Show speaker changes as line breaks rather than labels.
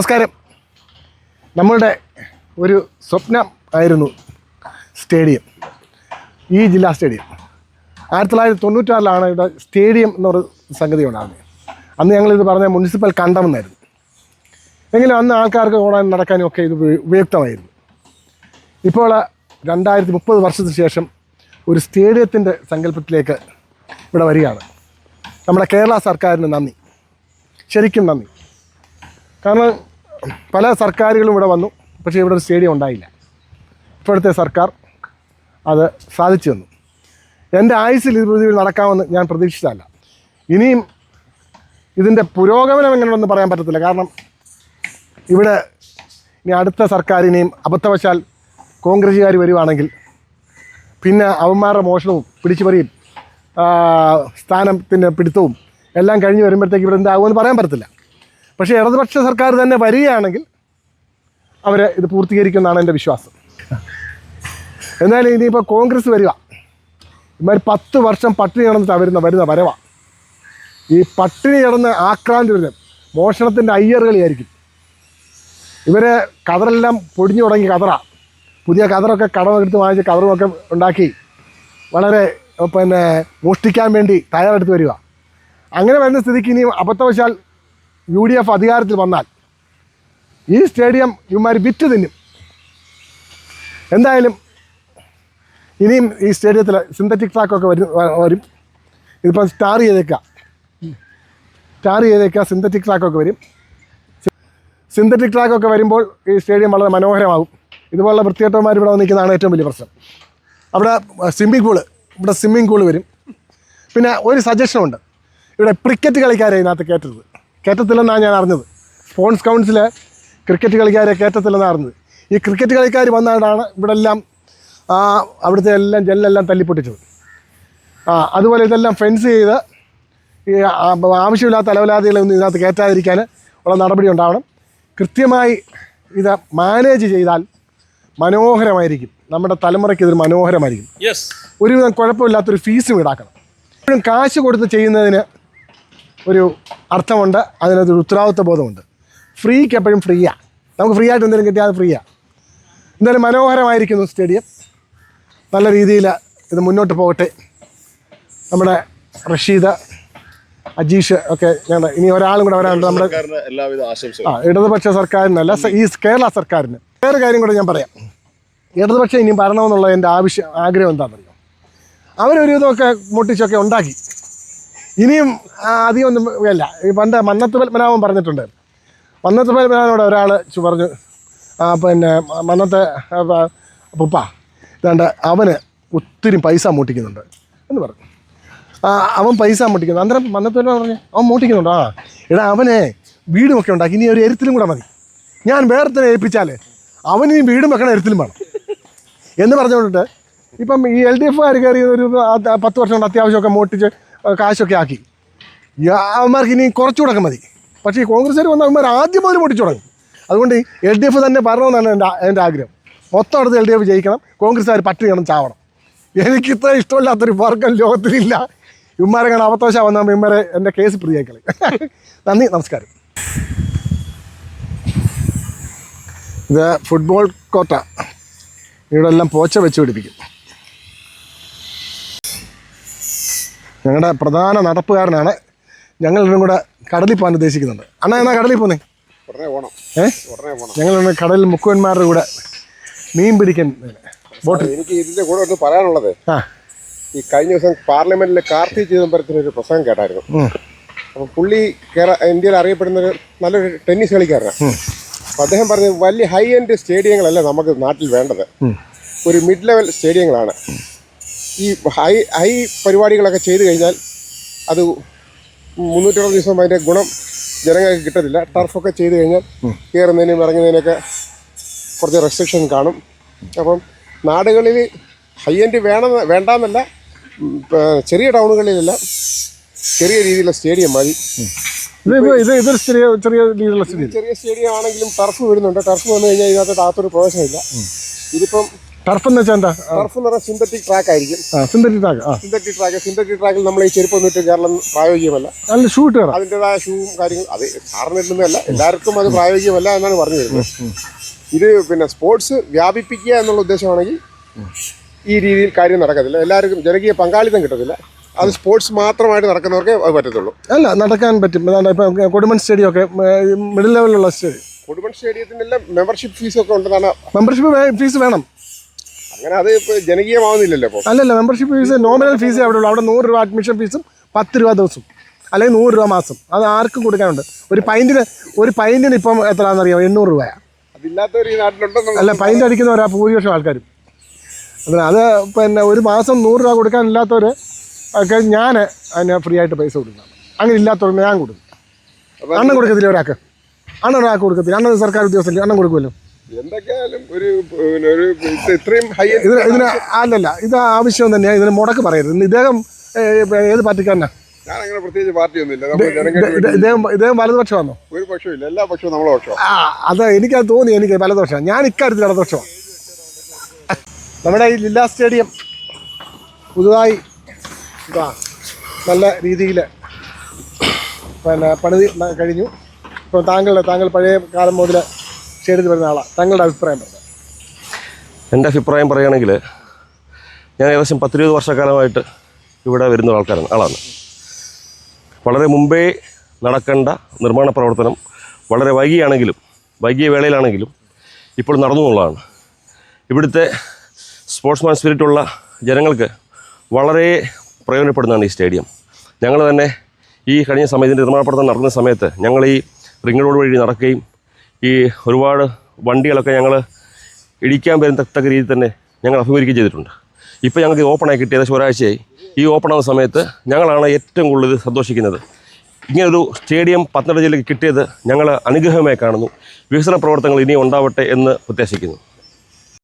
നമസ്കാരം. നമ്മളുടെ ഒരു സ്വപ്നം ആയിരുന്നു സ്റ്റേഡിയം, ഈ ജില്ലാ സ്റ്റേഡിയം. 1996 ഇവിടെ സ്റ്റേഡിയം എന്നൊരു സംഗതി ഉണ്ടാകുന്നത്. അന്ന് ഞങ്ങളിത് പറഞ്ഞ മുനിസിപ്പൽ കണ്ടമെന്നായിരുന്നു. എങ്കിലും അന്ന് ആൾക്കാർക്ക് ഓടാനും നടക്കാനും ഒക്കെ ഇത് ഉപയുക്തമായിരുന്നു. ഇപ്പോൾ 2030 വർഷത്തിന് ശേഷം ഒരു സ്റ്റേഡിയത്തിൻ്റെ സങ്കല്പത്തിലേക്ക് ഇവിടെ വരികയാണ്. നമ്മുടെ കേരള സർക്കാരിന് നന്ദി, ശരിക്കും നന്ദി. കാരണം പല സർക്കാരുകളും ഇവിടെ വന്നു, പക്ഷേ ഇവിടെ ഒരു സ്റ്റേഡിയം ഉണ്ടായില്ല. ഇപ്പോഴത്തെ സർക്കാർ അത് സാധിച്ചു തന്നു. എൻ്റെ ആയുസ്സിൽ ഇത് നടക്കാമെന്ന് ഞാൻ പ്രതീക്ഷിച്ചതല്ല. ഇനിയും ഇതിൻ്റെ പുരോഗമനം എങ്ങനെയാണെന്ന് പറയാൻ പറ്റത്തില്ല. കാരണം ഇവിടെ ഇനി അടുത്ത സർക്കാർ ഇനിയും അബദ്ധവശാൽ കോൺഗ്രസ്സുകാർ വരുവാണെങ്കിൽ പിന്നെ അവന്മാരുടെ മോഷണവും പിടിച്ചുപറിയും സ്ഥാനത്തിൻ്റെ പിടുത്തവും എല്ലാം കഴിഞ്ഞ് വരുമ്പോഴത്തേക്ക് ഇവിടെ എന്താകുമെന്ന് പറയാൻ പറ്റത്തില്ല. പക്ഷേ ഇടതുപക്ഷ സർക്കാർ തന്നെ വരികയാണെങ്കിൽ അവർ ഇത് പൂർത്തീകരിക്കുമെന്നാണ് എൻ്റെ വിശ്വാസം. എന്നാലും ഇനിയിപ്പോൾ കോൺഗ്രസ് വരിക, ഇവർ 10 വർഷം പട്ടിണി കിടന്നിട്ട് വരുന്ന വരവാണ്. ഈ പട്ടിണി കിടന്ന് ആക്രാന്തി വരുന്നത് മോഷണത്തിൻ്റെ അയ്യറുകളിയായിരിക്കും. ഇവർ കതറെല്ലാം പൊടിഞ്ഞു തുടങ്ങി കതറാണ്. പുതിയ കതറൊക്കെ കടമെടുത്ത് വാങ്ങിച്ച് കതറുമൊക്കെ ഉണ്ടാക്കി വളരെ മോഷ്ടിക്കാൻ വേണ്ടി തയ്യാറെടുത്ത് വരിക. അങ്ങനെ വരുന്ന സ്ഥിതിക്ക് ഇനിയും അബദ്ധവശാൽ UDF അധികാരത്തിൽ വന്നാൽ ഈ സ്റ്റേഡിയം ഇവന്മാർ വിറ്റ് തിന്നും. എന്തായാലും ഇനിയും ഈ സ്റ്റേഡിയത്തിൽ സിന്തറ്റിക് ട്രാക്കൊക്കെ വരും. ഇതിപ്പോൾ സ്റ്റാർ ചെയ്തേക്കുക സിന്തറ്റിക് ട്രാക്കൊക്കെ വരും. സിന്തറ്റിക് ട്രാക്കൊക്കെ വരുമ്പോൾ ഈ സ്റ്റേഡിയം വളരെ മനോഹരമാകും. ഇതുപോലുള്ള വൃത്തികെട്ടന്മാർ ഇവിടെ നിൽക്കുന്നതാണ് ഏറ്റവും വലിയ പ്രശ്നം. അവിടെ സ്വിമ്മിംഗ് പൂള് വരും. പിന്നെ ഒരു സജഷനുണ്ട്, ഇവിടെ ക്രിക്കറ്റ് കളിക്കാരെ ഇതിനകത്ത് കയറ്റത്തില്ലെന്നാണ് ഞാൻ അറിഞ്ഞത്. സ്പോർട്സ് കൗൺസിൽ ക്രിക്കറ്റ് കളിക്കാരെ കയറ്റത്തില്ലെന്നാണ് അറിഞ്ഞത്. ഈ ക്രിക്കറ്റ് കളിക്കാർ വന്നതാണ് ഇവിടെ എല്ലാം അവിടുത്തെ എല്ലാം ജെല്ലെല്ലാം തല്ലിപ്പൊട്ടിച്ചത്. അതുപോലെ ഇതെല്ലാം ഫെൻസ് ചെയ്ത് ഈ ആവശ്യമില്ലാത്ത അലവലാദികളൊന്നും ഇതിനകത്ത് കയറ്റാതിരിക്കാൻ ഉള്ള നടപടി ഉണ്ടാവണം. കൃത്യമായി ഇത് മാനേജ് ചെയ്താൽ മനോഹരമായിരിക്കും. നമ്മുടെ തലമുറയ്ക്ക് ഇതൊരു മനോഹരമായിരിക്കും. ഒരുവിധം കുഴപ്പമില്ലാത്തൊരു ഫീസും ഈടാക്കണം. എപ്പോഴും കാശ് കൊടുത്ത് ചെയ്യുന്നതിന് ഒരു അർത്ഥമുണ്ട്, അതിനകത്തൊരു ഉത്തരവാദിത്വ ബോധമുണ്ട്. ഫ്രീക്ക് എപ്പോഴും ഫ്രീയാണ്. നമുക്ക് ഫ്രീ ആയിട്ട് എന്തെങ്കിലും കിട്ടിയാൽ അത് ഫ്രീയാണ്. എന്തായാലും മനോഹരമായിരിക്കുന്നു സ്റ്റേഡിയം. നല്ല രീതിയിൽ ഇത് മുന്നോട്ട് പോകട്ടെ. നമ്മുടെ റഷീദ്, അജീഷ് ഒക്കെ ഞങ്ങൾ ഇനി ഒരാളും കൂടെ വരാനുണ്ട്. നമ്മുടെ ഇടതുപക്ഷ സർക്കാരിനല്ല, ഈ കേരള സർക്കാരിന്. വേറെ കാര്യം കൂടെ ഞാൻ പറയാം. ഇടതുപക്ഷം ഇനിയും വരണമെന്നുള്ള എൻ്റെ ആഗ്രഹം എന്താണെന്നറിയോ? അവരൊരു ഇതൊക്കെ മുട്ടിച്ചൊക്കെ ഉണ്ടാക്കി. ഇനിയും അധികം ഒന്നും അല്ല. ഈ പണ്ട് മന്നത്ത് പത്മനാഭൻ പറഞ്ഞിട്ടുണ്ട്. മന്നത്ത് പത്മനാഭനോട് ഒരാൾ പറഞ്ഞു, മന്നത്തെ പുപ്പ ഇതാണ്ട് അവന് ഒത്തിരി പൈസ മൂട്ടിക്കുന്നുണ്ട് എന്ന് പറഞ്ഞു. അവൻ പൈസ മൂട്ടിക്കുന്നു. അന്നേരം മന്നത്ത് പത്മനാഭൻ പറഞ്ഞു, അവൻ മൂട്ടിക്കുന്നുണ്ടോ? എടാ അവനെ വീടുമൊക്കെ ഉണ്ടാക്കി, ഇനി ഒരു എരുത്തിലും കൂടെ മതി. ഞാൻ വേറെ തന്നെ ഏൽപ്പിച്ചാൽ അവന് ഈ വീടും വെക്കണം, എരുത്തിലും വേണം എന്ന് പറഞ്ഞുകൊണ്ടിട്ട് ഇപ്പം ഈ LDF കയറി ഒരു 10 വർഷം കൊണ്ട് അത്യാവശ്യമൊക്കെ മൂട്ടിച്ച് കാശൊക്കെ ആക്കി. അവന്മാർക്ക് ഇനി കുറച്ചുകൂടെ മതി. പക്ഷേ ഈ കോൺഗ്രസ്സുകാർ വന്ന അവന്മാർ ആദ്യം മുതൽ പൊട്ടിച്ചു തുടങ്ങും. അതുകൊണ്ട് LDF തന്നെ വരണമെന്നാണ് എൻ്റെ ആഗ്രഹം. മൊത്തം അടുത്ത് LDF ജയിക്കണം, കോൺഗ്രസ്സുകാർ പട്ടിണി കിടന്ന് ചാവണം. എനിക്കിത്ര ഇഷ്ടമില്ലാത്തൊരു വർഗം ലോകത്തിലില്ല. ഇവന്മാരെ കാണാൻ അബദ്ധവശാൽ വന്നാൽ ഇവന്മാരെ എൻ്റെ കേസ് പ്രതിയാക്കളി. നന്ദി, നമസ്കാരം. ഇത് ഫുട്ബോൾ കോർട്ടാണ്. ഇവിടെ എല്ലാം പോച്ച വെച്ച് പിടിപ്പിക്കും. ഞങ്ങളുടെ പ്രധാന നടപ്പുകാരനാണ്. ഞങ്ങൾ ഇന്നും കൂടെ കടലിൽ പോകാൻ ഉദ്ദേശിക്കുന്നുണ്ട്. അണ്ണാ എന്നാ കടലിൽ പോന്നേ? ഞങ്ങൾ കടലിൽ മുക്കുവന്മാരുടെ കൂടെ മീൻ പിടിക്കാൻ ബോട്ടിൽ.
എനിക്ക് ഇതിൻ്റെ കൂടെ ഒന്ന് പറയാനുള്ളത്, ഈ കഴിഞ്ഞ ദിവസം പാർലമെന്റിൽ കാർത്തി ചിദംബരത്തിനൊരു പ്രസംഗം കേട്ടായിരുന്നു. അപ്പം പുള്ളി ഇന്ത്യയിൽ അറിയപ്പെടുന്നൊരു നല്ലൊരു ടെന്നീസ് കളിക്കാരനാണ്. അപ്പം അദ്ദേഹം പറഞ്ഞത് വലിയ ഹൈ എൻഡ് സ്റ്റേഡിയങ്ങളല്ല നമുക്ക് നാട്ടിൽ വേണ്ടത്, ഒരു മിഡ് ലെവൽ സ്റ്റേഡിയങ്ങളാണ്. ഈ ഹൈ പരിപാടികളൊക്കെ ചെയ്തു കഴിഞ്ഞാൽ അത് 360 ദിവസം അതിൻ്റെ ഗുണം ജനങ്ങൾക്ക് കിട്ടത്തില്ല. ടർഫൊക്കെ ചെയ്തു കഴിഞ്ഞാൽ കയറുന്നതിനും ഇറങ്ങുന്നതിനൊക്കെ കുറച്ച് റെസ്ട്രിക്ഷൻ കാണും. അപ്പം നാടുകളിൽ ഹൈ എൻഡ് വേണ്ടാന്നല്ല, ചെറിയ ടൗണുകളിലെല്ലാം ചെറിയ രീതിയിലുള്ള സ്റ്റേഡിയം മതി. ചെറിയ സ്റ്റേഡിയം ആണെങ്കിലും ടർഫ് വരുന്നുണ്ട്. ടർഫ് വന്നു കഴിഞ്ഞാൽ ഇതിനകത്ത് അകത്തൊരു പ്രവേശനമില്ല. ഇതിപ്പം
ടർഫ് എന്ന് വെച്ചാൽ എന്താ?
ടർഫ് എന്ന് പറഞ്ഞാൽ സിന്തറ്റിക് ട്രാക്ക് ആയിരിക്കും.
Synthetic track.
സിന്തറ്റിക് ട്രാക്കിൽ നമ്മൾ ഈ ചെരുപ്പൊന്നും ഇട്ട് കേരളം പ്രായോഗികമല്ല.
നല്ല ഷൂ ഇട്ട് കയറാം.
അതിൻ്റെതായ ഷൂവും കാര്യങ്ങളും അത് സാറിന് ഇടുന്നതല്ല, എല്ലാവർക്കും അത് പ്രായോഗികമല്ല എന്നാണ് പറഞ്ഞു വരുന്നത്. ഇത് പിന്നെ സ്പോർട്സ് വ്യാപിപ്പിക്കുക എന്നുള്ള ഉദ്ദേശമാണെങ്കിൽ ഈ രീതിയിൽ കാര്യം നടക്കത്തില്ല. എല്ലാവർക്കും ജനകീയ പങ്കാളിത്തം കിട്ടത്തില്ല. അത് സ്പോർട്സ് മാത്രമായിട്ട് നടക്കുന്നവർക്കേ അത് പറ്റത്തുള്ളൂ.
അല്ല, നടക്കാൻ പറ്റും. അതാണ് ഇപ്പം കൊടുമൺ സ്റ്റേഡിയം ഒക്കെ മിഡിൽ ലെവലിലുള്ള സ്റ്റേഡിയം.
കൊടുമൺ സ്റ്റേഡിയത്തിനെല്ലാം മെമ്പർഷിപ്പ് ഫീസൊക്കെ ഉണ്ടെന്നാണ്.
മെമ്പർഷിപ്പ് ഫീസ് വേണം.
അങ്ങനെ അത് ഇപ്പോൾ ജനകീയമാവുന്നില്ലല്ലോ ഇപ്പോൾ.
അല്ലല്ല, മെമ്പർഷിപ്പ് ഫീസ് നോമിനൽ ഫീസേ അവിടെ ഉള്ളൂ. അവിടെ 100 രൂപ അഡ്മിഷൻ ഫീസും 10 രൂപ ദിവസം, അല്ലെങ്കിൽ 100 രൂപ മാസം. അത് ആർക്കും കൊടുക്കാനുണ്ട്. ഒരു പൈൻറ്റിന് ഇപ്പം എത്രയാണെന്നറിയാം? 800 രൂപയാണ്.
അതില്ലാത്തവർ ഈ നാട്ടിലുണ്ടെന്ന്.
അല്ല, പൈൻറ്റ് അടിക്കുന്നവരാ ഭൂരിപക്ഷം ആൾക്കാരും. അത് പിന്നെ ഒരു മാസം 100 രൂപ കൊടുക്കാനില്ലാത്തവർ ഒക്കെ ഞാൻ അതിന് ഫ്രീ ആയിട്ട് പൈസ കൊടുക്കുന്നതാണ്. അങ്ങനെ ഇല്ലാത്തവർക്ക് ഞാൻ കൊടുക്കും. അണ്ണം കൊടുക്കത്തില്ല ഒരാൾക്ക്. ഒരാൾക്ക് കൊടുക്കത്തില്ല. അണ്ണൻ സർക്കാർ ഉദ്യോഗസ്ഥൻ, അണ്ണം കൊടുക്കുമല്ലോ.
എന്തൊക്കെയായാലും ഒരു ഇത്രയും ഹൈ
ഇതിന് അല്ലല്ല, ഇത് ആവശ്യം തന്നെയാണ്. ഇതിന് മുടക്ക് പറയരുത്. ഇദ്ദേഹം ഏത് പാർട്ടിക്കാരനാ?
ഞാനങ്ങനെ പ്രത്യേകിച്ച് പാർട്ടിയൊന്നുമില്ല.
ഇദ്ദേഹം വലതുപക്ഷമാണോ?
ഒരു പക്ഷമില്ല, എല്ലാ പക്ഷവും നമ്മളെ പക്ഷം.
അത് എനിക്കത് തോന്നി. എനിക്ക് വലതുപക്ഷമാണ്. ഞാൻ ഇക്കാര്യത്തിൽ ഇടതുപക്ഷമാണ്. നമ്മുടെ ഈ ജില്ലാ സ്റ്റേഡിയം പുതുതായി നല്ല രീതിയിൽ പിന്നെ പണിതി കഴിഞ്ഞു. ഇപ്പോൾ താങ്കൾ പഴയ കാലം മുതൽ സ്റ്റേഡിയത്തിൽ വരുന്ന ആളാണ്. താങ്കളുടെ അഭിപ്രായം പറയാം.
എൻ്റെ അഭിപ്രായം പറയുകയാണെങ്കിൽ ഞാൻ ഏകദേശം 10-20 വർഷക്കാലമായിട്ട് ഇവിടെ വരുന്ന ആളാണ്. വളരെ മുമ്പേ നടക്കേണ്ട നിർമ്മാണ പ്രവർത്തനം വളരെ വൈകിയ വേളയിലാണെങ്കിലും ഇപ്പോൾ നടന്നു എന്നുള്ളതാണ്. ഇവിടുത്തെ സ്പോർട്സ്മാൻ സ്പിരിറ്റുള്ള ജനങ്ങൾക്ക് വളരെ പ്രയോജനപ്പെടുന്നതാണ് ഈ സ്റ്റേഡിയം. ഞങ്ങൾ തന്നെ ഈ കഴിഞ്ഞ സമയത്തിൻ്റെ നിർമ്മാണ പ്രവർത്തനം നടക്കുന്ന സമയത്ത് ഞങ്ങൾ ഈ റിംഗ് റോഡ് വഴി നടക്കുകയും ഈ ഒരുപാട് വണ്ടികളൊക്കെ ഞങ്ങൾ ഇടിക്കാൻ വരുന്നത്തക്ക രീതിയിൽ തന്നെ ഞങ്ങൾ അഭിമുഖീകരിക്കുകയും ചെയ്തിട്ടുണ്ട്. ഇപ്പോൾ ഞങ്ങൾക്ക് ഓപ്പണായി കിട്ടി ഏകദേശം ഒരാഴ്ചയായി. ഈ ഓപ്പണാകുന്ന സമയത്ത് ഞങ്ങളാണ് ഏറ്റവും കൂടുതൽ സന്തോഷിക്കുന്നത്. ഇങ്ങനൊരു സ്റ്റേഡിയം പത്തനംതിട്ട ജില്ലയ്ക്ക് കിട്ടിയത് ഞങ്ങൾ അനുഗ്രഹമായി കാണുന്നു. വികസന പ്രവർത്തനങ്ങൾ ഇനി ഉണ്ടാവട്ടെ എന്ന് പ്രത്യാശിക്കുന്നു.